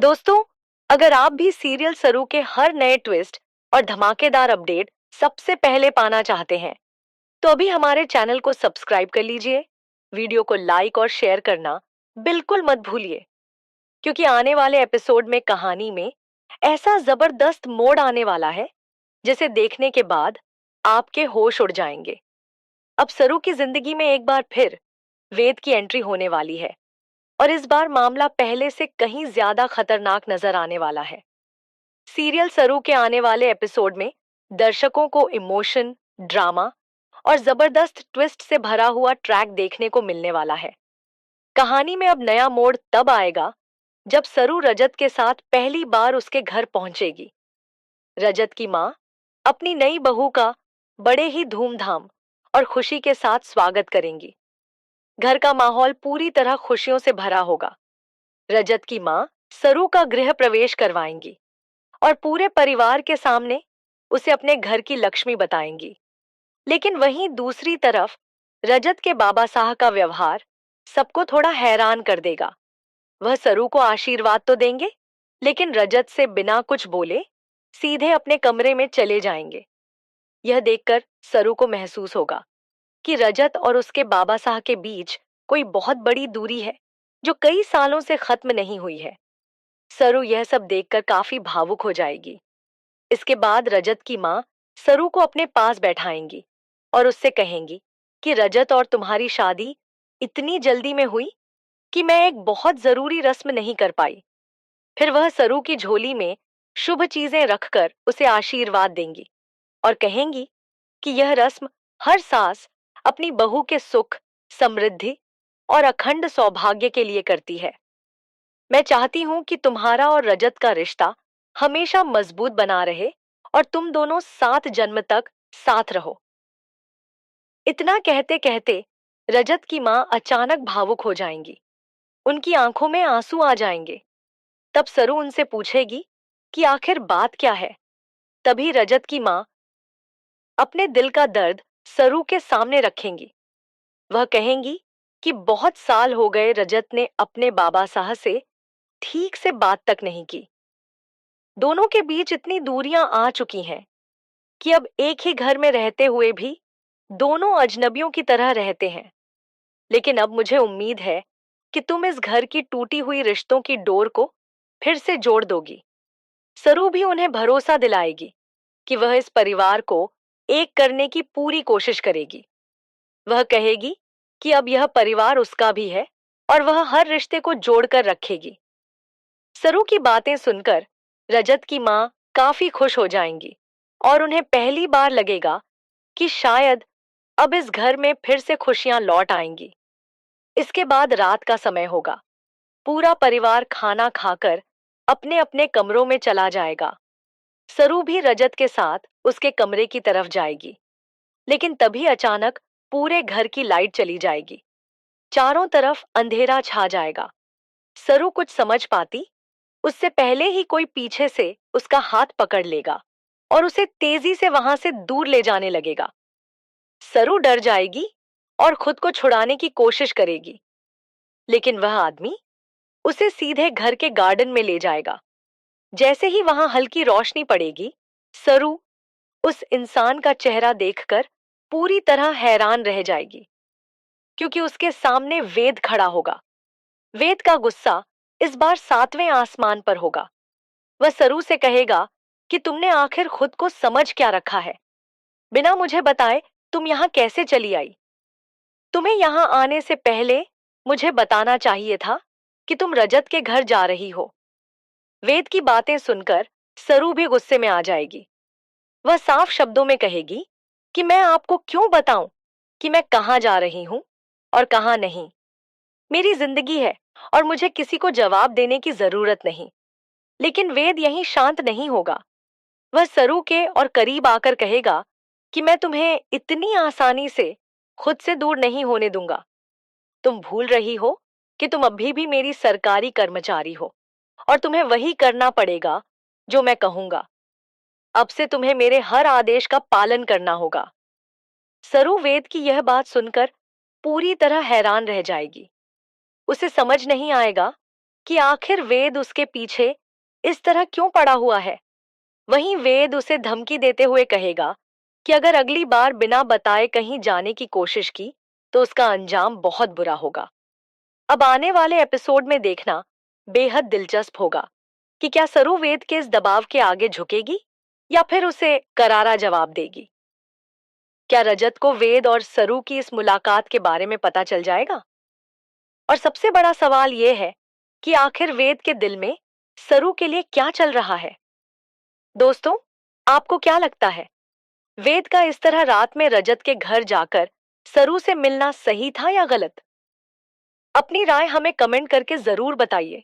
दोस्तों, अगर आप भी सीरियल सरू के हर नए ट्विस्ट और धमाकेदार अपडेट सबसे पहले पाना चाहते हैं, तो अभी हमारे चैनल को सब्सक्राइब कर लीजिए। वीडियो को लाइक और शेयर करना बिल्कुल मत भूलिए, क्योंकि आने वाले एपिसोड में कहानी में ऐसा जबरदस्त मोड़ आने वाला है जिसे देखने के बाद आपके होश उड़ जाएंगे। अब सरू की जिंदगी में एक बार फिर वेद की एंट्री होने वाली है और इस बार मामला पहले से कहीं ज्यादा खतरनाक नजर आने वाला है। सीरियल सरू के आने वाले एपिसोड में दर्शकों को इमोशन, ड्रामा और जबरदस्त ट्विस्ट से भरा हुआ ट्रैक देखने को मिलने वाला है। कहानी में अब नया मोड़ तब आएगा जब सरू रजत के साथ पहली बार उसके घर पहुंचेगी। रजत की माँ अपनी नई बहू का बड़े ही धूमधाम और खुशी के साथ स्वागत करेंगी। घर का माहौल पूरी तरह खुशियों से भरा होगा। रजत की माँ सरू का गृह प्रवेश करवाएंगी और पूरे परिवार के सामने उसे अपने घर की लक्ष्मी बताएंगी। लेकिन वहीं दूसरी तरफ रजत के बाबा साहब का व्यवहार सबको थोड़ा हैरान कर देगा। वह सरू को आशीर्वाद तो देंगे, लेकिन रजत से बिना कुछ बोले सीधे अपने कमरे में चले जाएंगे। यह देखकर सरू को महसूस होगा कि रजत और उसके बाबा साहब के बीच कोई बहुत बड़ी दूरी है जो कई सालों से खत्म नहीं हुई है। सरू यह सब देखकर काफी भावुक हो जाएगी। इसके बाद रजत की माँ सरू को अपने पास बैठाएंगी और उससे कहेंगी कि रजत और तुम्हारी शादी इतनी जल्दी में हुई कि मैं एक बहुत जरूरी रस्म नहीं कर पाई। फिर वह सरू की झोली में शुभ चीजें रखकर उसे आशीर्वाद देंगी और कहेंगी कि यह रस्म हर सास अपनी बहू के सुख, समृद्धि और अखंड सौभाग्य के लिए करती है। मैं चाहती हूं कि तुम्हारा और रजत का रिश्ता हमेशा मजबूत बना रहे और तुम दोनों 7 जन्म तक साथ रहो। इतना कहते कहते रजत की माँ अचानक भावुक हो जाएंगी। उनकी आंखों में आंसू आ जाएंगे। तब सरू उनसे पूछेगी कि आखिर बात क्या है। तभी रजत की माँ अपने दिल का दर्द सरू के सामने रखेंगी। वह कहेंगी कि बहुत साल हो गए रजत ने अपने बाबा साहब से ठीक से बात तक नहीं की। दोनों के बीच इतनी दूरियां आ चुकी हैं कि अब एक ही घर में रहते हुए भी दोनों अजनबियों की तरह रहते हैं। लेकिन अब मुझे उम्मीद है कि तुम इस घर की टूटी हुई रिश्तों की डोर को फिर से जोड़ दोगी। सरू भी उन्हें भरोसा दिलाएगी कि वह इस परिवार को एक करने की पूरी कोशिश करेगी। वह कहेगी कि अब यह परिवार उसका भी है और वह हर रिश्ते को जोड़कर रखेगी। सरू की बातें सुनकर रजत की माँ काफी खुश हो जाएंगी और उन्हें पहली बार लगेगा कि शायद अब इस घर में फिर से खुशियां लौट आएंगी। इसके बाद रात का समय होगा। पूरा परिवार खाना खाकर अपने अपने कमरों में चला जाएगा। सरू भी रजत के साथ उसके कमरे की तरफ जाएगी। लेकिन तभी अचानक पूरे घर की लाइट चली जाएगी। चारों तरफ अंधेरा छा जाएगा। सरू कुछ समझ पाती उससे पहले ही कोई पीछे से उसका हाथ पकड़ लेगा और उसे तेजी से वहां से दूर ले जाने लगेगा। सरू डर जाएगी और खुद को छुड़ाने की कोशिश करेगी, लेकिन वह आदमी उसे सीधे घर के गार्डन में ले जाएगा। जैसे ही वहां हल्की रोशनी पड़ेगी, सरू उस इंसान का चेहरा देखकर पूरी तरह हैरान रह जाएगी, क्योंकि उसके सामने वेद खड़ा होगा। वेद का गुस्सा इस बार 7वें आसमान पर होगा। वह सरू से कहेगा कि तुमने आखिर खुद को समझ क्या रखा है। बिना मुझे बताए तुम यहां कैसे चली आई। तुम्हें यहां आने से पहले मुझे बताना चाहिए था कि तुम रजत के घर जा रही हो। वेद की बातें सुनकर सरू भी गुस्से में आ जाएगी। वह साफ शब्दों में कहेगी कि मैं आपको क्यों बताऊं कि मैं कहां जा रही हूं और कहां नहीं। मेरी जिंदगी है और मुझे किसी को जवाब देने की जरूरत नहीं। लेकिन वेद यहीं शांत नहीं होगा। वह सरू के और करीब आकर कहेगा कि मैं तुम्हें इतनी आसानी से खुद से दूर नहीं होने दूंगा। तुम भूल रही हो कि तुम अभी भी मेरी सरकारी कर्मचारी हो और तुम्हें वही करना पड़ेगा जो मैं कहूंगा। अब से तुम्हें मेरे हर आदेश का पालन करना होगा। सरू वेद की यह बात सुनकर पूरी तरह हैरान रह जाएगी। उसे समझ नहीं आएगा कि आखिर वेद उसके पीछे इस तरह क्यों पड़ा हुआ है। वहीं वेद उसे धमकी देते हुए कहेगा कि अगर अगली बार बिना बताए कहीं जाने की कोशिश की तो उसका अंजाम बहुत बुरा होगा। अब आने वाले एपिसोड में देखना बेहद दिलचस्प होगा कि क्या सरू वेद के इस दबाव के आगे झुकेगी या फिर उसे करारा जवाब देगी। क्या रजत को वेद और सरू की इस मुलाकात के बारे में पता चल जाएगा? और सबसे बड़ा सवाल यह है कि आखिर वेद के दिल में सरू के लिए क्या चल रहा है। दोस्तों, आपको क्या लगता है, वेद का इस तरह रात में रजत के घर जाकर सरू से मिलना सही था या गलत? अपनी राय हमें कमेंट करके जरूर बताइए।